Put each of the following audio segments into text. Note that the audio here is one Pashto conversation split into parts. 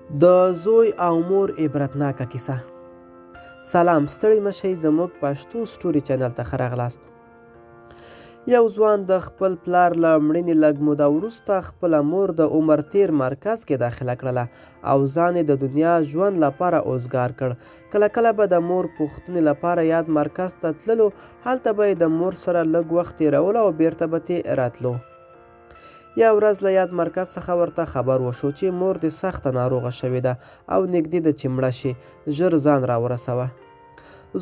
د زوی او مور عبرتناکه کیسه. سلام، ستړي مشئ، زموږ پښتو سټوري چینل ته ښه راغلاست. یو ځوان د خپل پلار له مړینې لږ موده وروسته خپله مور د عمر تیر مرکز کې داخله کړله او ځان یې د دنیا ژوند لپاره اوزګار کړ. کله کله به د مور پوښتنې لپاره یاد مرکز ته تللو، هلته به یې د مور سره لږ وخت تیرولو او بیرته به ترې راتلو. یوه ورځ له یاد مرکز څخه ورته خبر وشو چې مور دې سخته ناروغه شوې ده او نږدې ده چې مړه شي، ژر ځان راورسوه.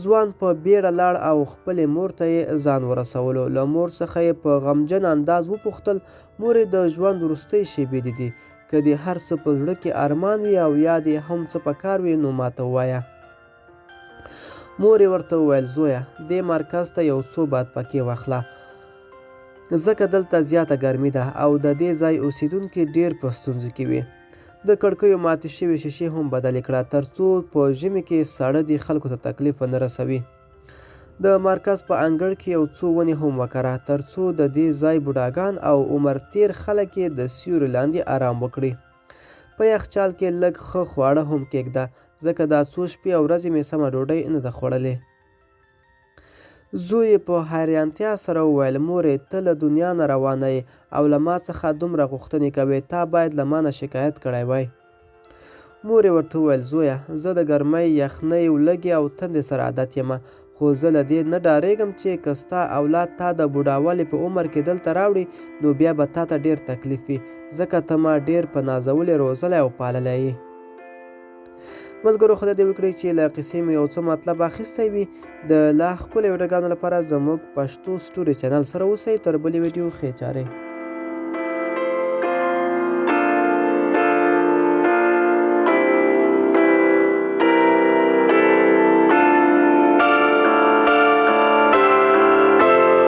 ځوان په بیړه لاړ او خپلې مور ته یې ځان ورسولو. له مور څخه یې په غمجن انداز وپوښتل: مورې، د ژوند وروستۍ شېبې دې دي، که دې هر څه په زړه کې ارمان وي او یا دې هم څه په کار وي نو ماته ووایه. مور یې ورته وویل: زویه، دې مرکز ته یو څو بادپکې واخله، ځکه دلته زیاته ګرمي ده او د دې ځای اوسېدونکي ډېر په ستونزو کې وي. د کړکیو ماتې شوې ښیښې هم بدلې کړه، ترڅو په ژمي کې ساړه دې خلکو ته تکلیف ونه رسوي. د مرکز په انګړ کې یو څو ونې هم وکره، ترڅو د دې ځای بوډاګان او عمر تیر خلک یې د سیوري لاندې آرام وکړي. په یخچال کې لږ ښه خواړه هم کېږده، ځکه دا څو شپې او ورځې مې سمه ډوډۍ نه ده خوړلې. زوی یې په حیرانتیا سره وویل: مورې، ته له دنیا نه روانه یې او له ما څخه دومره غوښتنې کوې، تا باید له ما نه شکایت کړی وای. مور یې ورته وویل: زویه، زه د ګرمۍ، یخنۍ، لږې او تندې سره عادت یم، خو زه له دې نه ډارېږم چې که ستا اولاد تا د بوډاوالي په عمر کې دلته راوړي نو بیا به تا ته ډېر تکلیف وي، ځکه ته ما ډېر په نازولې، روزلی او پاللی یې. ملګرو، خدای دې وکړي چې له قصې مې یو څه مطلب اخیستی وي. د لا ښکلو ویډیوګانو لپاره زموږ پښتو سټوري چینل سره اوسئ. تر بلې ویډیو ښې چارې.